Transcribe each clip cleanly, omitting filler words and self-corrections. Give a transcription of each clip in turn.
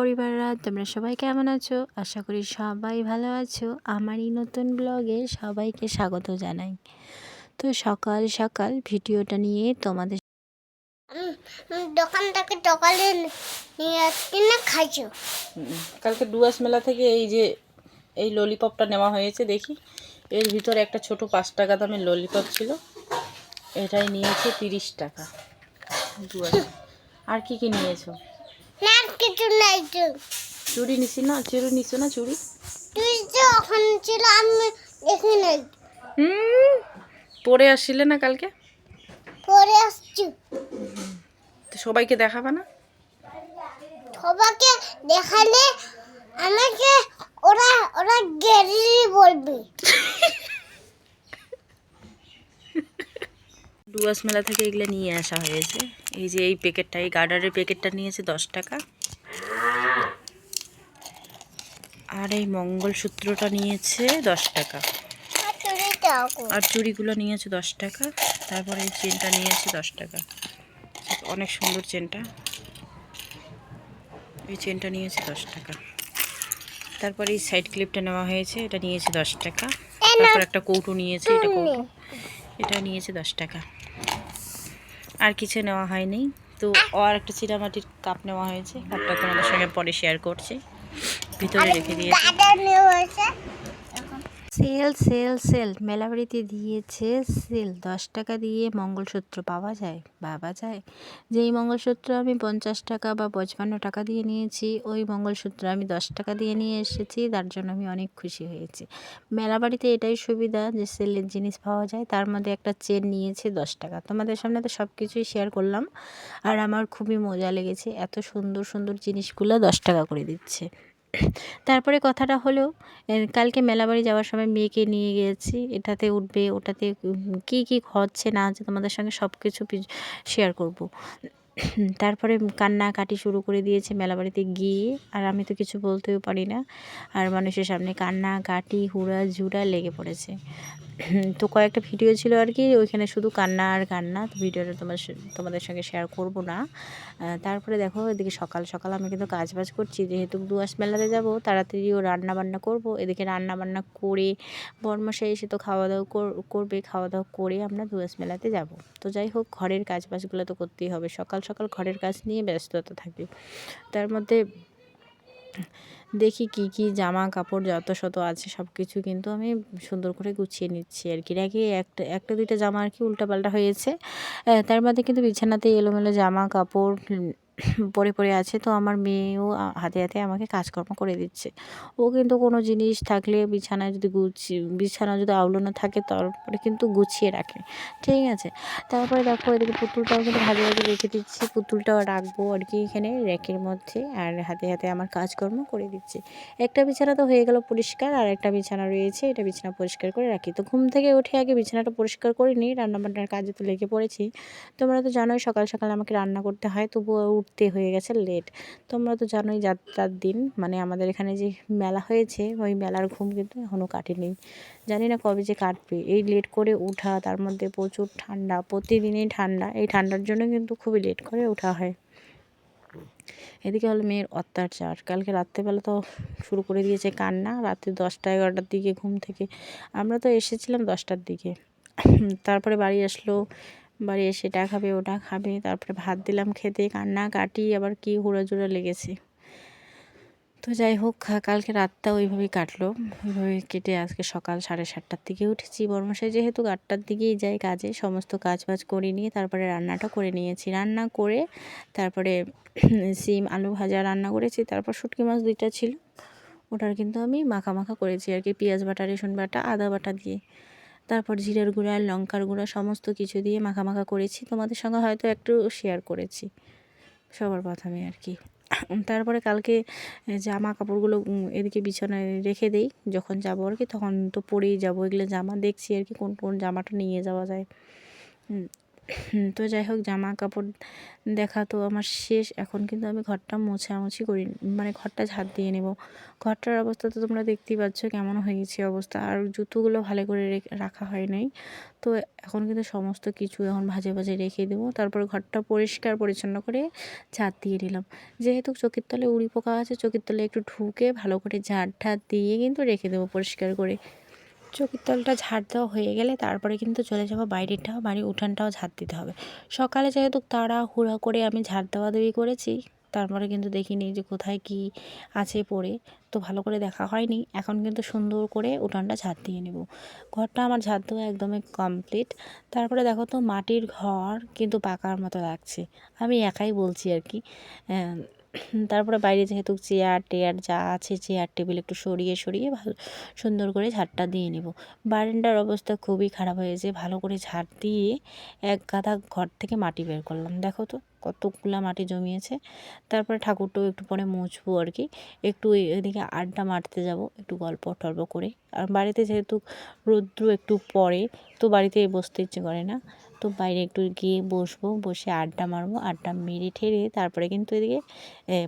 পরিবাররা, তোমরা সবাই কেমন আছো? আশা করি সবাই ভালো আছো। আমার এই নতুন ব্লগে সবাইকে স্বাগত জানাই। তো সকাল সকাল ভিডিওটা নিয়ে তোমাদের দোকান থেকে সকালে নিয়ে আসছি না খাইছো। কালকে ডুয়ার্স মেলা থেকে এই ললিপপটা নেওয়া হয়েছে। দেখি এর ভিতরে একটা ছোট 5 টাকা দামের ললিপপ ছিল, এটাই নিয়েছে 30 টাকা ডুয়ার্স। আর কি কি নিয়েছো? না আর কিছু নাই তো। চুড়ি নিছি না? চুড়ি নিছো না? চুড়ি তুই যে ওখানে ছিল আমি দেখি নাই, পরে আসছিলে না কালকে? পরে আসছি। তো সবাইকে দেখাবা না? সবাইকে দেখালে আমাকে ওরা ওরা গেলি বলবে। ডুয়ার্স মেলা থেকে এগুলো নিয়ে আসা হয়েছে। এই যে এই প্যাকেটটা, এই গার্ডারের প্যাকেটটা নিয়েছে 10 টাকা। আর এই মঙ্গলসূত্রটা নিয়েছে 10 টাকা। আর চুড়িগুলো নিয়েছে 10 টাকা। তারপরে এই চেনটা নিয়েছে 10 টাকা। অনেক সুন্দর চেনটা, এই চেনটা নিয়েছে 10 টাকা। তারপরে এই সাইড ক্লিপটা নেওয়া হয়েছে, এটা নিয়েছে 10 টাকা। তারপর একটা কৌটো নিয়েছে, এটা কৌটো, এটা নিয়েছে 10 টাকা। আর কিছু নেওয়া হয়নি। তো আর একটা চিরামাটির কাপ নেওয়া হয়েছে, কাপটা তোমাদের সঙ্গে পরে শেয়ার করছি। ভিতরে রেখে দিয়েছি। সেল সেল সেল মেলাবাড়িতে দিয়েছে সেল। 10 টাকা দিয়ে মঙ্গলসূত্র পাওয়া যায়, ভাবা যায়। যেই মঙ্গলসূত্র আমি 50 টাকা বা 55 টাকা দিয়ে নিয়েছি, ওই মঙ্গলসূত্র আমি 10 টাকা দিয়ে নিয়ে এসেছি। তার জন্য আমি অনেক খুশি হয়েছি। মেলাবাড়িতে এটাই সুবিধা যে সেলের জিনিস পাওয়া যায়। তার মধ্যে একটা চেন নিয়েছে 10 টাকা। তোমাদের সামনে তো সব কিছুই শেয়ার করলাম, আর আমার খুবই মজা লেগেছে। এত সুন্দর সুন্দর জিনিসগুলো 10 টাকা করে দিচ্ছে। তারপরে কথাটা হলো, কালকে মেলাবাড়ি যাওয়ার সময় মেয়েকে নিয়ে গিয়েছি। এটাতে উঠবে, ওটাতে কি কি হচ্ছে না হচ্ছে তোমাদের সঙ্গে সব কিছু শেয়ার করব। তারপরে কান্নাকাটি শুরু করে দিয়েছে মেলাবাড়িতে গিয়ে, আর আমি তো কিছু বলতেও পারি না। আর মানুষের সামনে কান্নাকাটি হুড়া ঝুড়া লেগে পড়েছে। তো কয়েকটা ভিডিও ছিল আর কি, ওইখানে শুধু কান্না আর কান্না। তো ভিডিওটা তোমাদের সঙ্গে শেয়ার করব না। তারপরে দেখো এদিকে সকাল সকাল আমি কিন্তু কাজবাজ করছি, যেহেতু ডুয়ার্স মেলাতে যাব তাড়াতাড়িও রান্না বান্না করব। এদিকে রান্না বান্না করে বরমশাই এসে তো খাওয়া দাওয়া করবে, খাওয়া দাওয়া করে আমরা ডুয়ার্স মেলাতে যাব। তো যাই হোক, ঘরের কাজবাজগুলো তো করতেই হবে। সকাল সকাল ঘরের কাজ নিয়ে ব্যস্ততা থাকে। তার মধ্যে দেখি কি কি জামা কাপড় যত শত আছে সব কিছু কিন্তু আমি সুন্দর করে গুছিয়ে নিচ্ছি আর কি। রেখে একটা দুইটা জামা আর কি উল্টাপাল্টা হয়েছে। তার মধ্যে কিন্তু বিছানাতে এলোমেলো জামা কাপড় পরে পরে আছে। তো আমার মেয়েও হাতে হাতে আমাকে কাজকর্ম করে দিচ্ছে। ও কিন্তু কোনো জিনিস থাকলে বিছানায় যদি বিছানা যদি আউলানো থাকে তারপরে কিন্তু গুছিয়ে রাখে, ঠিক আছে। তারপরে দেখো এদিকে পুতুলটাও কিন্তু ভাজে ভাজে রেখে দিচ্ছি। পুতুলটাও রাখবো আর কি এখানে র্যাকের মধ্যে, আর হাতে হাতে আমার কাজকর্ম করে দিচ্ছি। একটা বিছানা তো হয়ে গেল পরিষ্কার, আর একটা বিছানা রয়েছে, এটা বিছানা পরিষ্কার করে রাখি। তো ঘুম থেকে উঠে আগে বিছানাটা পরিষ্কার করে নিই, রান্নাবান্নার কাজে তো লেগে পড়েছি। তোমরা তো জানোই সকাল সকাল আমাকে রান্না করতে হয়, তবুও উঠতে হয়ে গেছে লেট। তোমরা তো জানোই যাত্রার দিন মানে আমাদের এখানে যে মেলা হয়েছে, ওই মেলার ঘুম কিন্তু এখনও কাটেনি। জানি না কবে যে কাটবে। এই লেট করে ওঠা, তার মধ্যে প্রচুর ঠান্ডা, প্রতিদিনই ঠান্ডা। এই ঠান্ডার জন্য কিন্তু খুবই লেট করে ওঠা হয়। এদিকে হলো মেয়ের অত্যাচার। কালকে রাত্রেবেলা তো শুরু করে দিয়েছে কান্না। রাত্রি 10টা-11টার দিকে ঘুম থেকে, আমরা তো এসেছিলাম 10টার দিকে। তারপরে বাড়ি আসলো, বাড়ি এসে এটা খাবে ওটা খাবে, তারপরে ভাত দিলাম খেতে, কান্নাকাটি আবার কি হুড়োজুড়ো লেগেছে। তো যাই হোক, কালকে রাতটা ওইভাবেই কাটলো। ওইভাবে কেটে আজকে সকাল 7:30টার দিকে উঠেছি। বর্মশাই যেহেতু 8টার দিকেই যায় কাজে, সমস্ত কাজবাজ করে নিয়ে তারপরে রান্নাটা করে নিয়েছি। রান্না করে তারপরে সিম আলু ভাজা রান্না করেছি। তারপর শুটকি মাছ 2টা ছিল, ওটার কিন্তু আমি মাখা মাখা করেছি আর কি, পেঁয়াজ বাটা, রসুন বাটা, আদা বাটা দিয়ে। তারপর জিরার গুঁড়া, লঙ্কার গুঁড়া সমস্ত কিছু দিয়ে মাখা মাখা করেছি। তোমাদের সঙ্গে হয়তো একটু শেয়ার করেছি সবার প্রথমে আর কি। তারপরে কালকে জামা কাপড়গুলো এদিকে বিছানায় রেখে দেই, যখন যাবো আর কি তখন তো পরেই যাবো। এগুলো জামা দেখছি আর কি কোন কোন জামাটা নিয়ে যাওয়া যায়। তো যাই হোক, জামা কাপড় দেখা তো আমার শেষ। এখন কিন্তু আমি ঘরটা মোছামুছি করি, মানে ঘরটা ঝাড় দিয়ে নেব। ঘরটার অবস্থা তো তোমরা দেখতেই পাচ্ছ কেমন হয়ে গেছে অবস্থা। আর জুতোগুলো ভালো করে রাখা হয় নাই। তো এখন কিন্তু সমস্ত কিছু এখন ভাজে ভাজে রেখে দেবো। তারপর ঘরটা পরিষ্কার পরিচ্ছন্ন করে ঝাড় দিয়ে নিলাম। যেহেতু চোখের তলে উড়ি পোকা আছে, চোখের তলে একটু ঢুকে ভালো করে ঝাড় ঠাড় দিয়ে কিন্তু রেখে দেবো পরিষ্কার করে। চোখের তলটা ঝাড় দেওয়া হয়ে গেলে তারপরে কিন্তু চলে যাবো বাইরেটাও, বাড়ির উঠানটাও ঝাড় দিতে হবে। সকালে যেহেতু তাড়াহুড়া করে আমি ঝাড় দেওয়া দেওয়ি করেছি, তারপরে কিন্তু দেখিনি যে কোথায় কি আছে পড়ে, তো ভালো করে দেখা হয়নি। এখন কিন্তু সুন্দর করে উঠানটা ঝাড় দিয়ে নেব। ঘরটা আমার ঝাড় দেওয়া একদমই কমপ্লিট। তারপরে দেখো তো, মাটির ঘর কিন্তু পাকার মতো লাগছে, আমি একাই বলছি আর কি। তারপরে বাইরে যেহেতু চেয়ার টেয়ার যা আছে, চেয়ার টেবিল একটু সরিয়ে সরিয়ে ভালো সুন্দর করে ঝাড়টা দিয়ে নেব। বারান্দার অবস্থা খুবই খারাপ হয়েছে, ভালো করে ঝাড় দিয়ে এক গাদা ঘর থেকে মাটি বের করলাম। দেখো তো কতগুলা মাটি জমিয়েছে। তারপরে ঠাকুরটাও একটু পরে মুছবো আর কি। একটু এদিকে আড্ডা মারতে যাব, একটু গল্প টল্প করে। আর বাড়িতে যেহেতু রৌদ্র একটু পড়ে, তো বাড়িতে বসতে ইচ্ছে করে না, তো বাইরে একটু গিয়ে বসবো, বসে আড্ডা মারবো। আড্ডা মেরে ঠেরে তারপরে কিন্তু এদিকে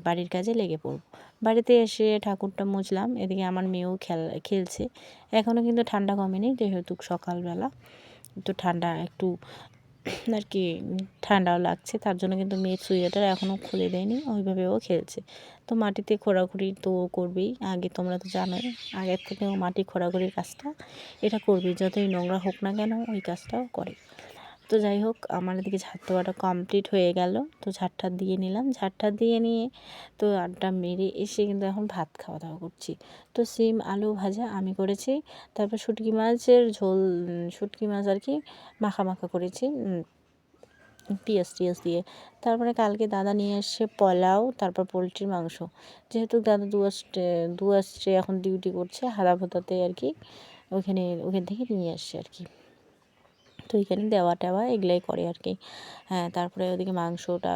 বাড়ির কাজে লেগে পড়বো। বাড়িতে এসে ঠাকুরটা মুছলাম, এদিকে আমার মেয়েও খেলছে। এখনও কিন্তু ঠান্ডা কমেনি, যেহেতু সকালবেলা, তো ঠান্ডা একটু আর কি ঠান্ডাও লাগছে, তার জন্য কিন্তু মেয়ের সোয়েটার এখনও খুলে দেয়নি, ওইভাবেও খেলছে। তো মাটিতে খোঁড়াখুড়ি তো করবেই, আগে তোমরা তো জানোই, আগের থেকেও মাটি খোঁড়াখুড়ির কাজটা এটা করবেই, যতই নোংরা হোক না কেন ওই কাজটাও করে। তো যাই হোক, আমার এদিকে ঝাড় দেওয়াটা কমপ্লিট হয়ে গেল। তো ঝাড়টা দিয়ে নিলাম, ঝাড়টা দিয়ে নিয়ে তো আড্ডা মেরে এসে কিন্তু এখন ভাত খাওয়া দাওয়া করছি। তো সিম আলু ভাজা আমি করেছি, তারপর শুটকি মাছের ঝোল, শুটকি মাছ আর কি মাখা মাখা করেছি পেঁয়াজ টিয়াজ দিয়ে। তারপরে কালকে দাদা নিয়ে এসে পোলাও, তারপর পোলট্রির মাংস। যেহেতু দাদা দু আসছে এখন ডিউটি করছে হাদাভোতাতে আর কি, ওখান থেকে নিয়ে আসছে আর কি। তো এখানে দেওয়া টেওয়া এগুলাই করে আর কি। হ্যাঁ, তারপরে ওদিকে মাংসটা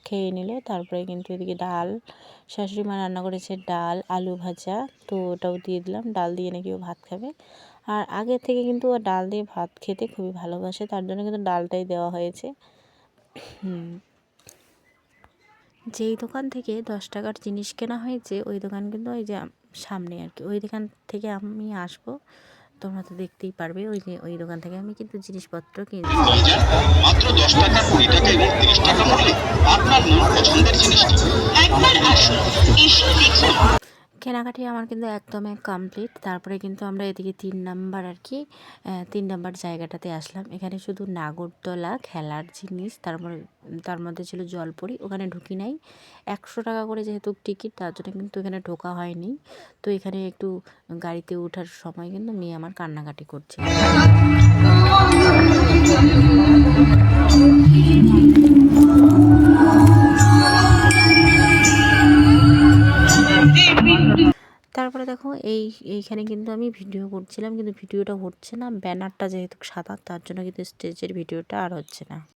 খেয়ে নিল। তারপরে কিন্তু এদিকে ডাল, শাশুড়ি মা রান্না করেছে ডাল আলু ভাজা, তো ওটাও দিয়ে দিলাম। ডাল দিয়ে নাকি ও ভাত খাবে। আর আগে থেকে কিন্তু ও ডাল দিয়ে ভাত খেতে খুবই ভালোবাসে, তার জন্য কিন্তু ডালটাই দেওয়া হয়েছে। যেই দোকান থেকে 10 টাকার জিনিস কেনা হয়েছে, ওই দোকান কিন্তু ওই যে সামনে আর কি, ওই দোকান থেকে আমি আসবো, তোমরা তো দেখতেই পারবে। ওই যে ওই দোকান থেকে আমি কিন্তু জিনিসপত্র কিনছি। মাত্র 10 টাকা 20 টাকা এবং 30 টাকা মূল্যে আপনার মন পছন্দের জিনিসটি একবার আসুন, এসে দেখুন। কেনাকাটি আমার কিন্তু একদমই কমপ্লিট। তারপরে কিন্তু আমরা এদিকে 3 নাম্বার আর কি 3 নাম্বার জায়গাটাতে আসলাম। এখানে শুধু নাগরদোলা খেলার জিনিস, তার মধ্যে ছিল জলপরি, ওখানে ঢুকি নাই। 100 টাকা করে যেহেতু টিকিট, তার জন্য কিন্তু এখানে ঢোকা হয়নি। তো এখানে একটু গাড়িতে ওঠার সময় কিন্তু মেয়ে আমার কান্নাকাটি করছিল। তারপরে দেখো এইখানে কিন্তু আমি ভিডিও করছিলাম, কিন্তু ভিডিওটা হচ্ছে না, ব্যানারটা যেহেতু সাদা, তার জন্য কিন্তু স্টেজের ভিডিওটা আর হচ্ছে না।